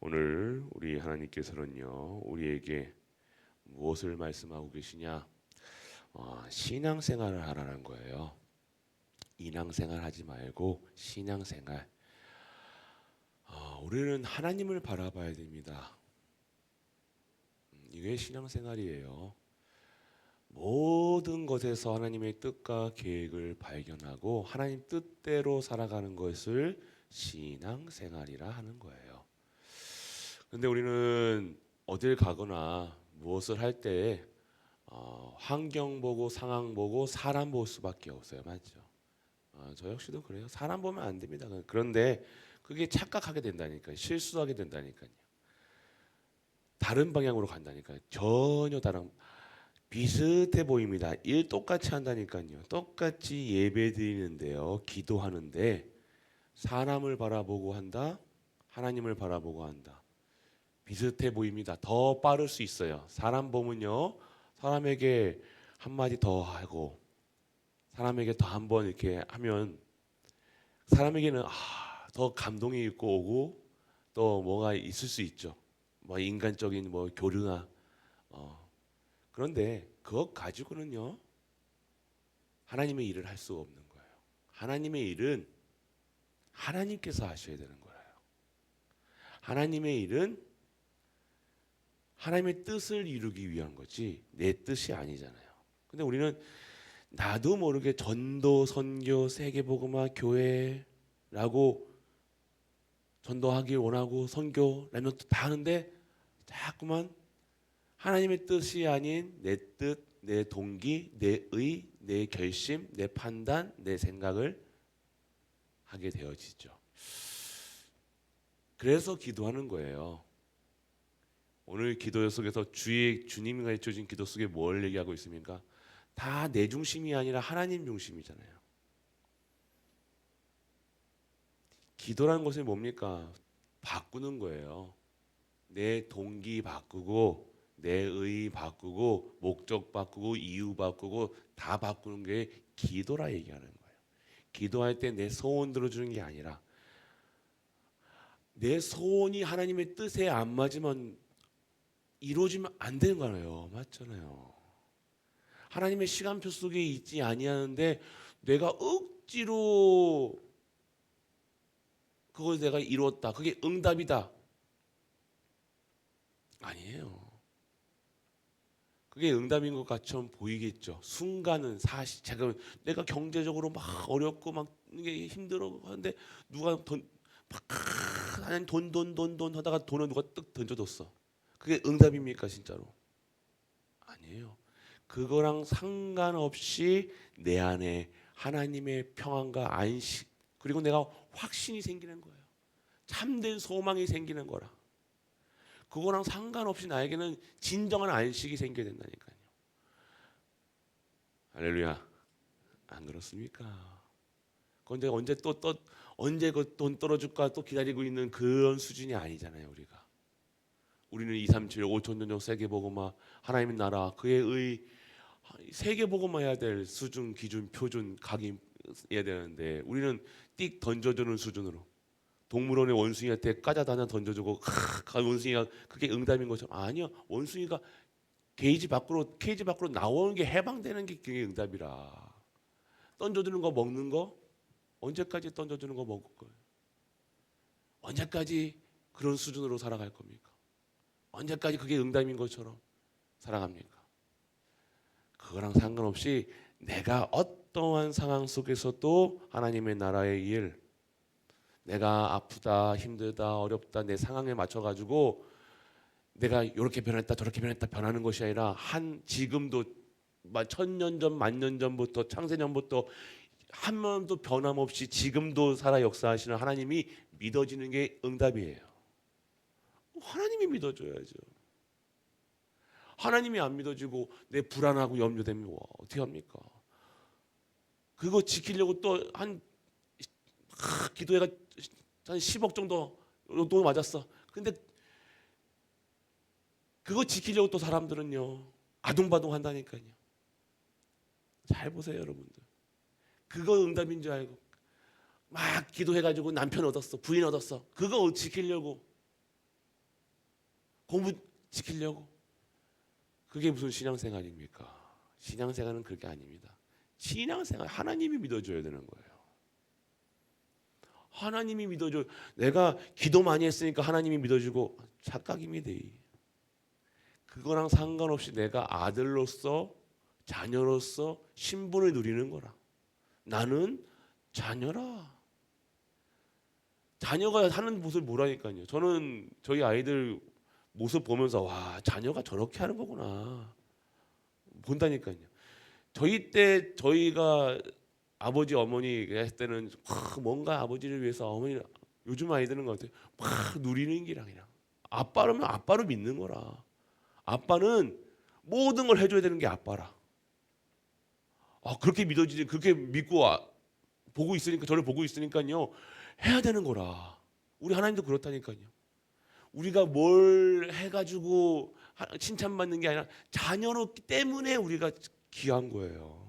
오늘 우리 하나님께서는요, 우리에게 무엇을 말씀하고 계시냐? 신앙생활을 하라는 거예요. 인앙생활 하지 말고 신앙생활. 우리는 하나님을 바라봐야 됩니다. 이게 신앙생활이에요. 모든 것에서 하나님의 뜻과 계획을 발견하고 하나님 뜻대로 살아가는 것을 신앙생활이라 하는 거예요. 근데 우리는 어딜 가거나 무엇을 할 때 환경 보고 상황 보고 사람 볼 수밖에 없어요. 맞죠? 저 역시도 그래요. 사람 보면 안 됩니다. 그런데 그게 착각하게 된다니까요. 실수하게 된다니까요. 다른 방향으로 간다니까요. 전혀 다른 비슷해 보입니다. 일 똑같이 한다니까요. 똑같이 예배 드리는데요. 기도하는데 사람을 바라보고 한다. 하나님을 바라보고 한다. 비슷해 보입니다. 더 빠를 수 있어요. 사람 보면요. 사람에게 한마디 더 하고 사람에게 더 한 번 이렇게 하면 사람에게는 더 감동이 있고 오고 또 뭐가 있을 수 있죠. 뭐 인간적인 뭐 교류나 그런데 그것 가지고는요. 하나님의 일을 할 수 없는 거예요. 하나님의 일은 하나님께서 하셔야 되는 거예요. 하나님의 일은 하나님의 뜻을 이루기 위한 거지 내 뜻이 아니잖아요. 근데 우리는 나도 모르게 전도, 선교, 세계복음화, 교회라고 전도하기 원하고 선교라면 다 하는데 자꾸만 하나님의 뜻이 아닌 내 뜻, 내 동기, 내 의, 내 결심, 내 판단, 내 생각을 하게 되어지죠. 그래서 기도하는 거예요. 오늘 기도 속에서 주님이 가르쳐준 기도 속에 뭘 얘기하고 있습니까? 다 내 중심이 아니라 하나님 중심이잖아요. 기도라는 것이 뭡니까? 바꾸는 거예요. 내 동기 바꾸고 내 의 바꾸고 목적 바꾸고 이유 바꾸고 다 바꾸는 게 기도라 얘기하는 거예요. 기도할 때 내 소원 들어주는 게 아니라 내 소원이 하나님의 뜻에 안 맞으면 이루어지면 안 되는 거예요. 맞잖아요. 하나님의 시간표 속에 있지 아니하는데 내가 억지로 그걸 내가 이루었다. 그게 응답이다. 아니에요. 그게 응답인 것 같처럼 보이겠죠. 순간은 사실 제가 내가 경제적으로 막 어렵고 막 이게 힘들어 하는데 누가 돈 하다가 돈을 누가 뜩 던져줬어. 그게 응답입니까 진짜로? 아니에요. 그거랑 상관없이 내 안에 하나님의 평안과 안식 그리고 내가 확신이 생기는 거예요. 참된 소망이 생기는 거라. 그거랑 상관없이 나에게는 진정한 안식이 생겨야 된다니까요. 할렐루야. 안 그렇습니까? 그건 언제 언제 그 돈 떨어질까 또 기다리고 있는 그런 수준이 아니잖아요, 우리가. 우리는 2, 3, 7, 5천 년 전 세계복음화 하나님의 나라 그의 의 세계복음화 해야 될 수준, 기준, 표준 각인해야 되는데 우리는 띡 던져주는 수준으로 동물원의 원숭이한테 까자도 하나 던져주고 원숭이가 그게 응답인 것처럼 아니요. 원숭이가 케이지 밖으로 나오는 게 해방되는 게 그게 응답이라. 던져주는 거 먹는 거 언제까지 던져주는 거 먹을 거예요? 언제까지 그런 수준으로 살아갈 겁니까? 언제까지 그게 응답인 것처럼 살아갑니까? 그거랑 상관없이 내가 어떠한 상황 속에서도 하나님의 나라의 일 내가 아프다 힘들다 어렵다 내 상황에 맞춰가지고 내가 이렇게 변했다 저렇게 변했다 변하는 것이 아니라 한 지금도 1000년 전, 10,000년 전부터 창세년부터 한 번도 변함없이 지금도 살아 역사하시는 하나님이 믿어지는 게 응답이에요. 하나님이 믿어줘야죠. 하나님이 안 믿어지고 내 불안하고 염려되면 어떻게 합니까? 그거 지키려고 또 한 기도회가 한 10억 정도 돈 맞았어. 근데 그거 지키려고 또 사람들은요 아둥바둥 한다니까요. 잘 보세요 여러분들. 그거 응답인 줄 알고 막 기도해가지고 남편 얻었어 부인 얻었어 그거 지키려고 공부 지키려고. 그게 무슨 신앙생활입니까? 신앙생활은 그게 아닙니다. 신앙생활 하나님이 믿어줘야 되는 거예요. 하나님이 믿어줘. 내가 기도 많이 했으니까 하나님이 믿어주고 착각입니다. 그거랑 상관없이 내가 아들로서 자녀로서 신분을 누리는 거라. 나는 자녀라. 자녀가 하는 모습을 보라니까요. 저는 저희 아이들 모습 보면서 와, 자녀가 저렇게 하는 거구나 본다니까요. 저희 때 저희가 아버지 어머니 했을 때는 뭔가 아버지를 위해서 어머니, 요즘 아이들은 것 같아요. 막 누리는 기라 그냥. 아빠라면 아빠로 믿는 거라. 아빠는 모든 걸 해줘야 되는 게 아빠라. 그렇게 믿어지지, 그렇게 믿고 보고 있으니까, 저를 보고 있으니까요, 해야 되는 거라. 우리 하나님도 그렇다니까요. 우리가 뭘 해가지고 칭찬받는 게 아니라 자녀로 때문에 우리가 귀한 거예요.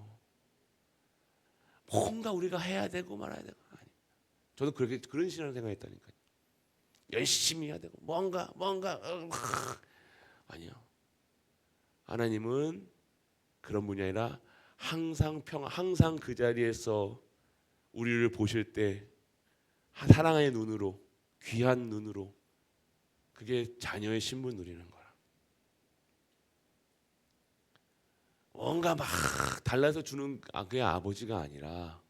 뭔가 우리가 해야 되고 말아야 되고. 저도 그렇게 그런 신앙을 생각했다니까요. 열심히 해야 되고 뭔가 아니요. 하나님은 그런 분이 아니라 항상 항상 그 자리에서 우리를 보실 때 사랑의 눈으로, 귀한 눈으로, 그게 자녀의 신분 누리는 거라. 뭔가 막 달라서 주는 그게 아버지가 아니라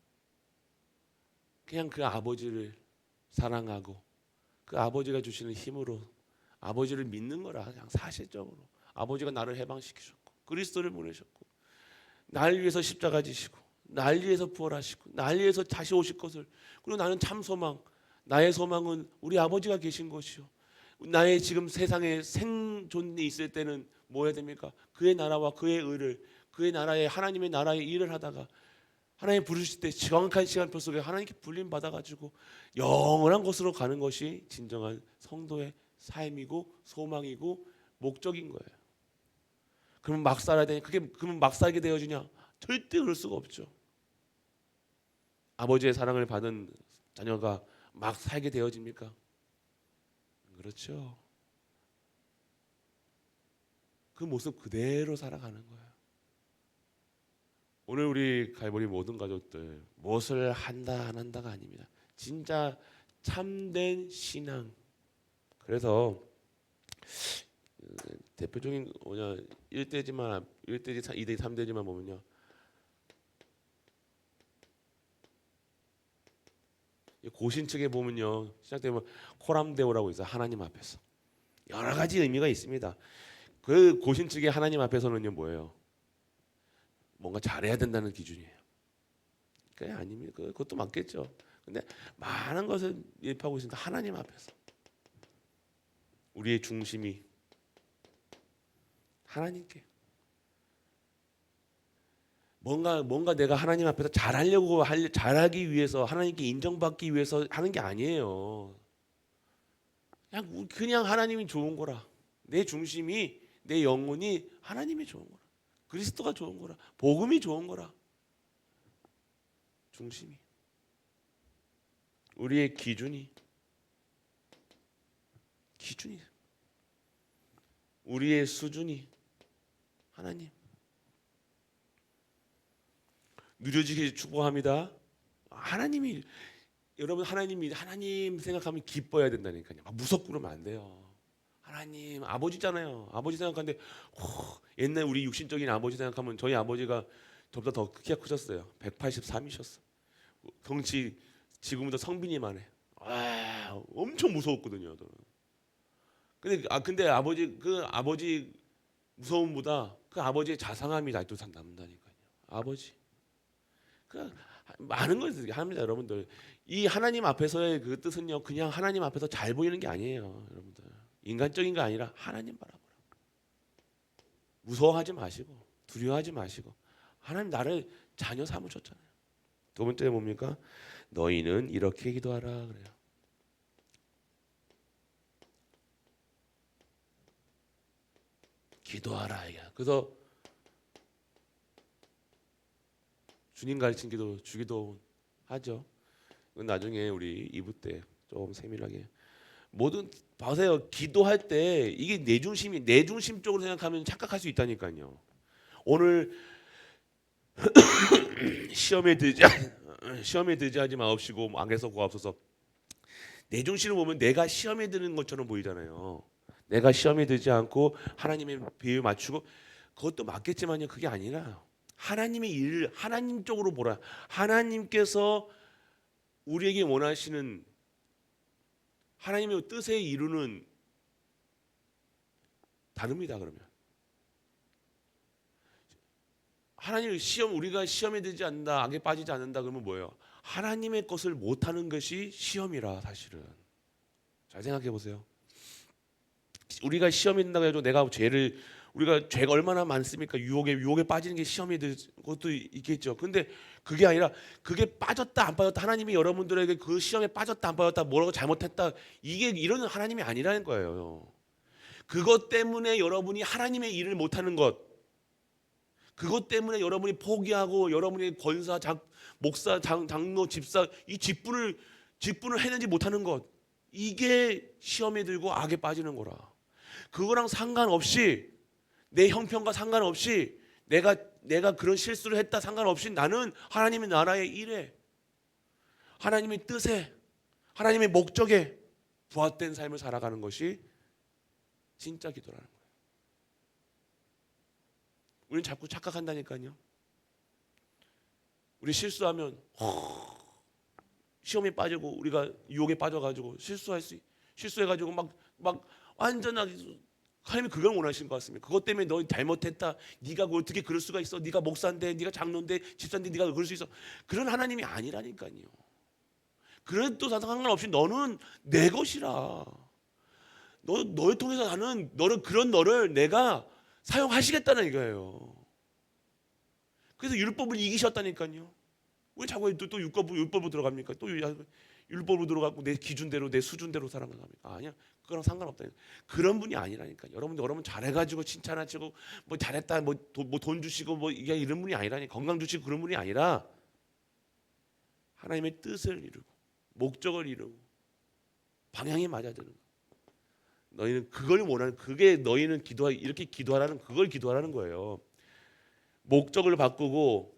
그냥 그 아버지를 사랑하고 그 아버지가 주시는 힘으로 아버지를 믿는 거라. 그냥 사실적으로 아버지가 나를 해방시키셨고 그리스도를 보내셨고 날 위해서 십자가 지시고 날 위해서 부활하시고 날 위해서 다시 오실 것을, 그리고 나는 참 소망, 나의 소망은 우리 아버지가 계신 것이요. 나의 지금 세상에 생존이 있을 때는 뭐 해야 됩니까? 그의 나라와 그의 의를, 그의 나라의 하나님의 나라의 일을 하다가 하나님 부르실 때 정확한 시간표 속에 하나님께 불림 받아가지고 영원한 곳으로 가는 것이 진정한 성도의 삶이고 소망이고 목적인 거예요. 그러면 막 살아야 되냐? 그러면 막 살게 되어지냐? 절대 그럴 수가 없죠. 아버지의 사랑을 받은 자녀가 막 살게 되어집니까? 그렇죠. 그 모습 그대로 살아가는 거예요. 오늘 우리 갈보리 모든 가족들 무엇을 한다 안 한다가 아닙니다. 진짜 참된 신앙. 그래서 대표적인 뭐냐 1대지만 1대지 2대지 3대지만 보면요. 고신 측에 보면요. 시작되면 코람데오라고 있어요. 하나님 앞에서. 여러 가지 의미가 있습니다. 그 고신 측의 하나님 앞에서는요 뭐예요? 뭔가 잘해야 된다는 기준이에요. 그게 아닙니다. 그것도 맞겠죠. 근데 많은 것을 예입하고 있습니다. 하나님 앞에서 우리의 중심이 하나님께. 뭔가 내가 하나님 앞에서 잘하기 위해서 하나님께 인정받기 위해서 하는 게 아니에요. 그냥 하나님이 좋은 거라. 내 중심이, 내 영혼이 하나님이 좋은 거라. 그리스도가 좋은 거라. 복음이 좋은 거라. 중심이. 우리의 기준이 우리의 수준이 하나님. 누려지길 축복합니다. 하나님이, 여러분 하나님 생각하면 기뻐해야 된다니까요. 무섭고 그러면 안 돼요. 하나님 아버지잖아요. 아버지 생각하는데 옛날 우리 육신적인 아버지 생각하면 저희 아버지가 저보다 더 키가 크셨어요. 183이셨어. 덩치 지금보다 성빈이만 해. 엄청 무서웠거든요. 근데 아버지 무서움보다 그 아버지의 자상함이 아직도 남는다니까요. 아버지. 많은 것을 합니다, 여러분들. 이 하나님 앞에서의 그 뜻은요, 그냥 하나님 앞에서 잘 보이는 게 아니에요, 여러분들. 인간적인 게 아니라 하나님 바라보라. 무서워하지 마시고 두려워하지 마시고 하나님 나를 자녀 삼으셨잖아요. 두 번째 뭡니까? 너희는 이렇게 기도하라 그래요. 기도하라. 그래서 주님 가르친 기도, 주기도 하죠. 나중에 우리 2부 때 좀 세밀하게 뭐든 보세요. 기도할 때 이게 내 중심적으로 생각하면 착각할 수 있다니까요. 오늘 시험에 들지 시험에 들지 하지 마옵시고 안개서 구하옵소서. 내 중심을 보면 내가 시험에 드는 것처럼 보이잖아요. 내가 시험에 들지 않고 하나님의 비율 맞추고 그것도 맞겠지만요. 그게 아니라 하나님의 일을 하나님 쪽으로 보라. 하나님께서 우리에게 원하시는 하나님의 뜻에 이루는 다릅니다. 그러면 하나님 시험 우리가 시험에 들지 않는다, 악에 빠지지 않는다 그러면 뭐예요? 하나님의 것을 못하는 것이 시험이라 사실은. 잘 생각해 보세요. 우리가 시험에 든다고 해도 우리가 죄가 얼마나 많습니까? 유혹에 빠지는 게 시험에 들 것도 있겠죠. 근데 그게 아니라 그게 빠졌다 안 빠졌다 하나님이 여러분들에게 그 시험에 빠졌다 안 빠졌다 뭐라고 잘못했다 이게 이런 하나님이 아니라는 거예요. 그것 때문에 여러분이 하나님의 일을 못하는 것, 그것 때문에 여러분이 포기하고 여러분이 권사, 목사, 장로, 집사 이 직분을 해내지 못하는 것, 이게 시험에 들고 악에 빠지는 거라. 그거랑 상관없이 내 형편과 상관없이 내가 그런 실수를 했다 상관없이 나는 하나님의 나라의 일에 하나님의 뜻에 하나님의 목적에 부합된 삶을 살아가는 것이 진짜 기도라는 거예요. 우리는 자꾸 착각한다니까요. 우리 실수하면 시험에 빠지고 우리가 유혹에 빠져가지고 실수해가지고 막 완전하게 하나님이 그걸 원하시는 것 같습니다. 그것 때문에 너 잘못했다. 네가 어떻게 그럴 수가 있어? 네가 목사인데, 네가 장로인데, 집사인데 네가 그럴 수 있어? 그런 하나님이 아니라니까요. 그래도 상관없이 너는 내 것이라. 너를 통해서 나는 너를 내가 사용하시겠다는 이거예요. 그래서 율법을 이기셨다니까요. 왜 자꾸 또 율법으로 들어갑니까? 또 율법으로 들어가고 내 기준대로 내 수준대로 살아갑니까? 아니야. 그거랑 상관없다. 그런 분이 아니라니까. 여러분 잘해가지고 칭찬하시고 뭐 잘했다 뭐 돈 주시고 뭐 이게 이런 분이 아니라니. 건강 주시고 그런 분이 아니라 하나님의 뜻을 이루고 목적을 이루고 방향이 맞아드는 거. 너희는 그걸 원하는 그게 너희는 이렇게 기도하라는 그걸 기도하라는 거예요. 목적을 바꾸고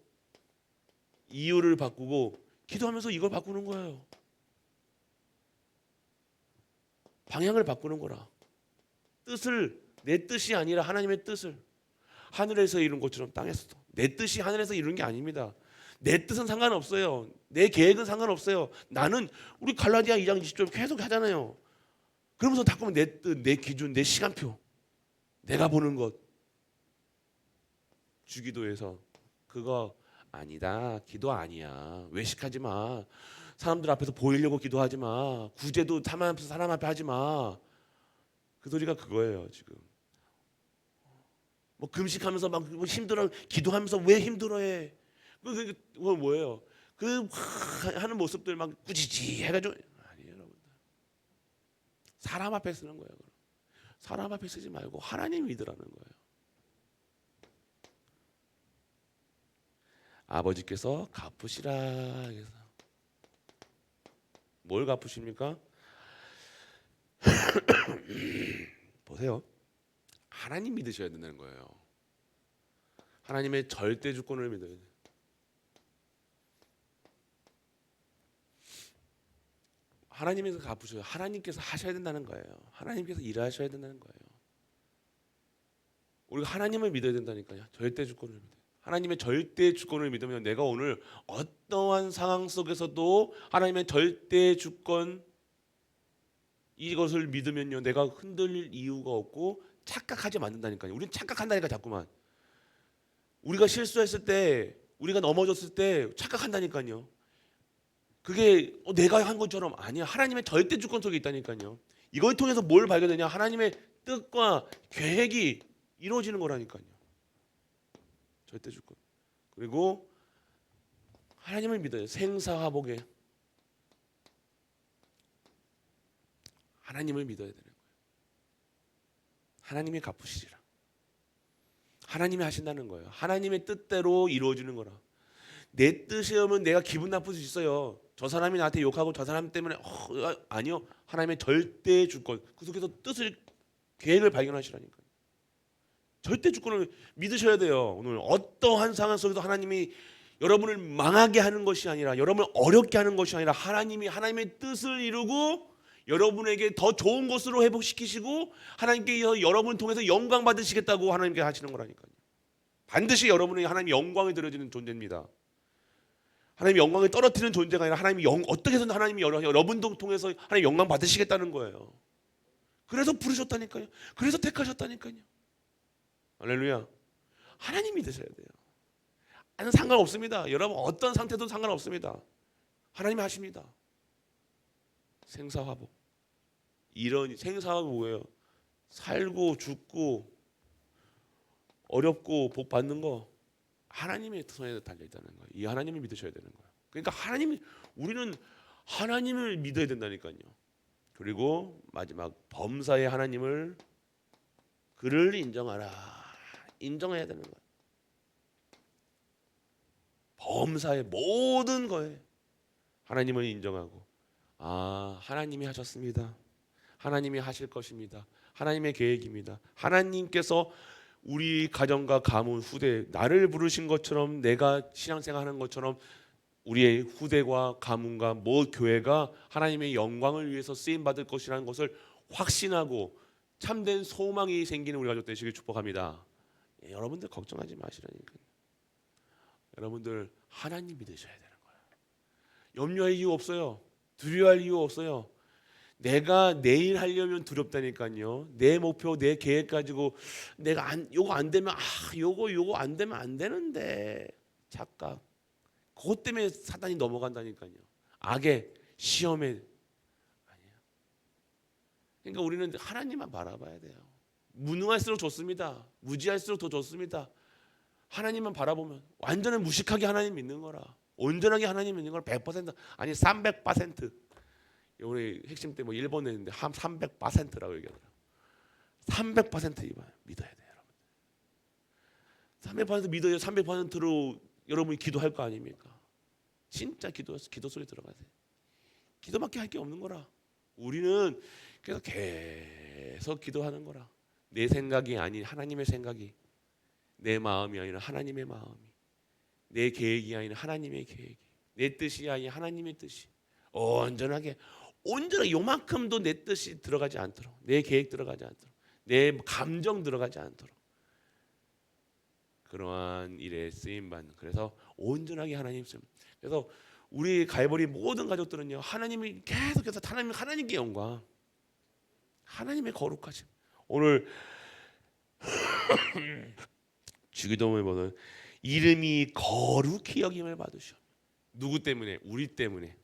이유를 바꾸고 기도하면서 이걸 바꾸는 거예요. 방향을 바꾸는 거라. 내 뜻이 아니라 하나님의 뜻을 하늘에서 이룬 것처럼 땅에서도 내 뜻이 하늘에서 이룬 게 아닙니다. 내 뜻은 상관없어요. 내 계획은 상관없어요. 나는 우리 갈라디아 2장 20절 계속 하잖아요. 그러면서 자꾸만 내 뜻, 내 기준, 내 시간표 내가 보는 것 주기도해서 그거 아니다. 기도 아니야. 외식하지 마. 사람들 앞에서 보이려고 기도하지 마. 구제도 사람 앞에 하지 마. 그 소리가 그거예요 지금. 뭐 금식하면서 막 힘들어 기도하면서 왜 힘들어해? 그게 뭐예요? 그 하는 모습들 막 꾸짖지 해가지고 아니에요 여러분. 사람 앞에 쓰는 거예요. 사람 앞에 쓰지 말고 하나님 믿으라는 거예요. 아버지께서 갚으시라 해서 뭘 갚으십니까? 보세요. 하나님 믿으셔야 된다는 거예요. 하나님의 절대 주권을 믿어야 돼요. 하나님께서 갚으셔요. 하나님께서 하셔야 된다는 거예요. 하나님께서 일하셔야 된다는 거예요. 우리가 하나님을 믿어야 된다니까요. 절대 주권을 믿어요. 하나님의 절대 주권을 믿으면 내가 오늘 어떠한 상황 속에서도 하나님의 절대 주권 이것을 믿으면요 내가 흔들릴 이유가 없고 착각하지 않는다니까요. 우리는 착각한다니까 자꾸만. 우리가 실수했을 때 우리가 넘어졌을 때 착각한다니까요. 그게 내가 한 것처럼 아니야. 하나님의 절대 주권 속에 있다니까요. 이걸 통해서 뭘 발견되냐? 하나님의 뜻과 계획이 이루어지는 거라니까요. 절대 주권. 그리고 하나님을 믿어요. 생사화복에 하나님을 믿어야 되는 거예요. 하나님이 갚으시리라. 하나님이 하신다는 거예요. 하나님의 뜻대로 이루어지는 거라. 내 뜻이 오면 내가 기분 나쁠 수 있어요. 저 사람이 나한테 욕하고 저 사람 때문에 아니요. 하나님의 절대 주권 그 속에서 뜻을 계획을 발견하시라니까요. 절대 주권을 믿으셔야 돼요. 오늘 어떠한 상황 속에서 하나님이 여러분을 망하게 하는 것이 아니라 여러분을 어렵게 하는 것이 아니라 하나님이 하나님의 뜻을 이루고 여러분에게 더 좋은 것으로 회복시키시고 하나님께 여러분을 통해서 영광 받으시겠다고 하나님께 하시는 거라니까요. 반드시 여러분에게 하나님의 영광이 드려지는 존재입니다. 하나님의 영광을 떨어뜨리는 존재가 아니라 하나님이 어떻게 해서든 하나님이 여러분도 통해서 하나님 영광 받으시겠다는 거예요. 그래서 부르셨다니까요. 그래서 택하셨다니까요. 할렐루야. 하나님 믿으셔야 돼요. 아니 상관없습니다. 여러분 어떤 상태도 상관없습니다. 하나님이 하십니다. 생사화복. 이런 생사화복 뭐예요? 살고 죽고 어렵고 복 받는 거 하나님의 손에 달려 있다는 거예요. 이 하나님을 믿으셔야 되는 거예요. 그러니까 우리는 하나님을 믿어야 된다니까요. 그리고 마지막 범사의 하나님을 그를 인정하라. 인정해야 되는 거예요. 범사의 모든 거에 하나님을 인정하고 하나님이 하셨습니다. 하나님이 하실 것입니다. 하나님의 계획입니다. 하나님께서 우리 가정과 가문 후대 나를 부르신 것처럼 내가 신앙생활하는 것처럼 우리의 후대와 가문과 교회가 하나님의 영광을 위해서 쓰임 받을 것이라는 것을 확신하고 참된 소망이 생기는 우리 가족 되시길 축복합니다. 여러분들 걱정하지 마시라니까요. 여러분들 하나님 믿으셔야 되는 거예요. 염려할 이유 없어요. 두려워할 이유 없어요. 내가 내일 하려면 두렵다니까요. 내 목표, 내 계획 가지고 내가 요거 안 되면 요거 안 되면 안 되는데 착각. 그것 때문에 사단이 넘어간다니까요. 악의 시험에 아니야. 그러니까 우리는 하나님만 바라봐야 돼요. 무능할수록 좋습니다. 무지할수록 더 좋습니다. 하나님만 바라보면 완전히 무식하게 하나님 믿는 거라. 온전하게 하나님 믿는 걸 100% 아니 300%. 우리 핵심 때 1번 했는데 한 300%라고 얘기하더라고요. 300% 믿어야 돼요, 여러분. 300% 믿어야 300%로 여러분이 기도할 거 아닙니까? 진짜 기도 소리 들어가야 돼. 기도밖에 할 게 없는 거라. 우리는 그래서 계속 기도하는 거라. 내 생각이 아닌 하나님의 생각이, 내 마음이 아니라 하나님의 마음이, 내 계획이 아니라 하나님의 계획이, 내 뜻이 아니라 하나님의 뜻이 온전하게 요만큼도 내 뜻이 들어가지 않도록, 내 계획 들어가지 않도록, 내 감정 들어가지 않도록 그러한 일에 쓰임 받는. 그래서 온전하게 하나님 쓰임. 그래서 우리 갈보리 모든 가족들은요, 하나님이 계속해서 하나님께 영광, 하나님의 거룩하심. 오늘 주기도문에 보면 이름이 거룩히 여김을 받으시오. 누구 때문에? 우리 때문에.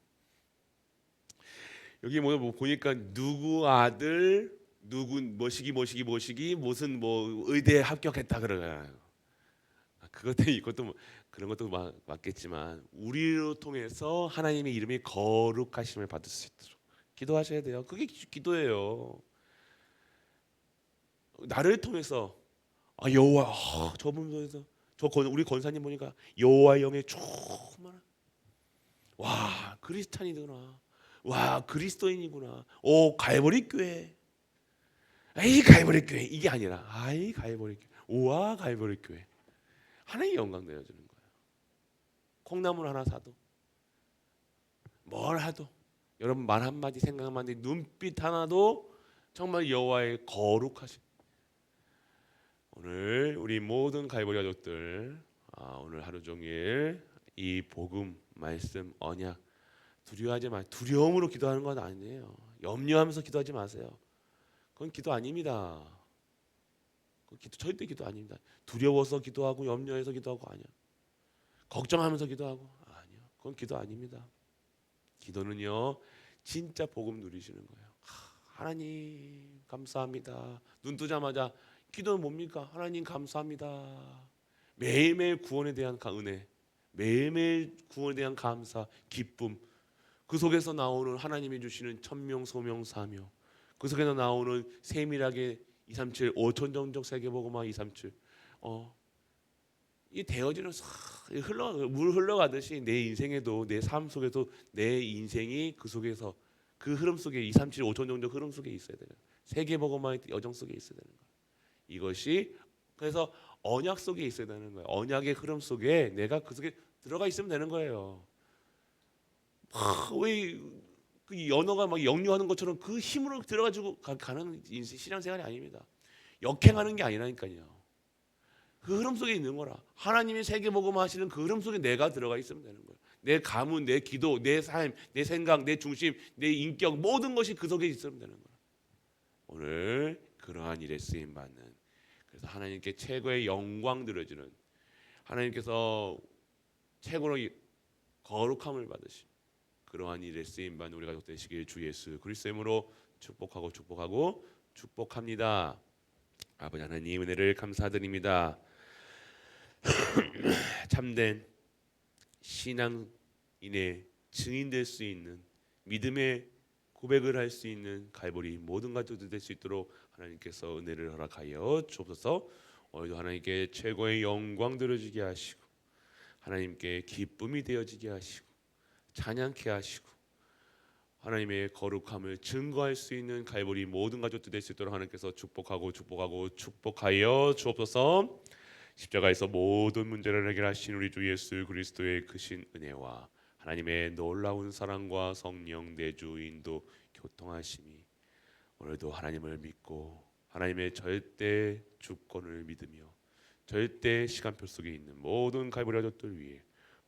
여기 보니까 누구 아들 누구 뭐시기 무슨 의대에 합격했다 그러잖아요. 이것도 그런 것도 맞겠지만 우리로 통해서 하나님의 이름이 거룩하심을 받을 수 있도록 기도하셔야 돼요. 그게 기도예요. 나를 통해서 여호와 저분에서 우리 권사님 보니까 여호와 영의 충만한 크리스찬이구나. 그리스도인이구나. 갈보리 교회. 갈보리 교회 이게 아니라 갈보리 교회. 갈보리 교회. 하나님의 영광 내려주는 거예요. 콩나물 하나 사도 뭘 하도 여러분 말 한마디 생각 한마디 눈빛 하나도 정말 여호와의 거룩하신. 오늘 우리 모든 갈보리 가족들 오늘 하루 종일 이 복음 말씀 언약 두려워하지 마. 두려움으로 기도하는 건 아니에요. 염려하면서 기도하지 마세요. 그건 기도 아닙니다. 절대 기도 아닙니다. 두려워서 기도하고 염려해서 기도하고 아니야. 걱정하면서 기도하고 아니요. 그건 기도 아닙니다. 기도는요 진짜 복음 누리시는 거예요. 하나님 감사합니다. 눈 뜨자마자 기도는 뭡니까? 하나님 감사합니다. 매일매일 구원에 대한 은혜, 매일매일 구원에 대한 감사, 기쁨. 그 속에서 나오는 하나님이 주시는 천명, 소명, 사명. 그 속에서 나오는 세밀하게 237 5천정적 세계복음화 237 이 되어지는 물 흘러가듯이 내 인생에도 내 삶 속에도 내 인생이 그 속에서 그 흐름 속에 2, 3, 7, 5천 정도 흐름 속에 있어야 되는 거예요. 세계복음화의 여정 속에 있어야 되는 거예요. 이것이 그래서 언약 속에 있어야 되는 거예요. 언약의 흐름 속에 내가 그 속에 들어가 있으면 되는 거예요. 왜그 연어가 막 역류하는 것처럼 그 힘으로 들어가지고 가는 신앙생활이 아닙니다. 역행하는 게 아니라니까요. 그 흐름 속에 있는 거라. 하나님이 세계복음화 하시는 그 흐름 속에 내가 들어가 있으면 되는 거예요. 내 가문, 내 기도, 내 삶, 내 생각, 내 중심, 내 인격 모든 것이 그 속에 있으면 되는 거예요. 오늘 그러한 일에 쓰임 받는 그래서 하나님께 최고의 영광 드려지는 하나님께서 최고로 거룩함을 받으신 그러한 일에 쓰임 받는 우리가 되시길 주 예수 그리스도의 이름으로 축복하고 축복합니다. 아버지 하나님 은혜를 감사드립니다. 참된 신앙인의 증인될 수 있는 믿음의 고백을 할 수 있는 갈보리 모든 가족들 될 수 있도록 하나님께서 은혜를 허락하여 주옵소서. 오늘도 하나님께 최고의 영광 드려지게 하시고 하나님께 기쁨이 되어지게 하시고 찬양케 하시고 하나님의 거룩함을 증거할 수 있는 갈보리 모든 가족들 될 수 있도록 하나님께서 축복하여 주옵소서. 십자가에서 모든 문제를 해결하신 우리 주 예수 그리스도의 크신 은혜와 하나님의 놀라운 사랑과 성령 내주 인도 교통하심이 오늘도 하나님을 믿고 하나님의 절대 주권을 믿으며 절대 시간표 속에 있는 모든 갈보리 가족들 위해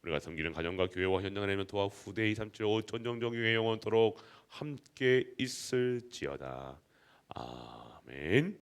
우리가 섬기는 가정과 교회와 현장 안에는 도와 후대 2, 3, 7, 5 전정정교회 영원토록 함께 있을지어다. 아멘.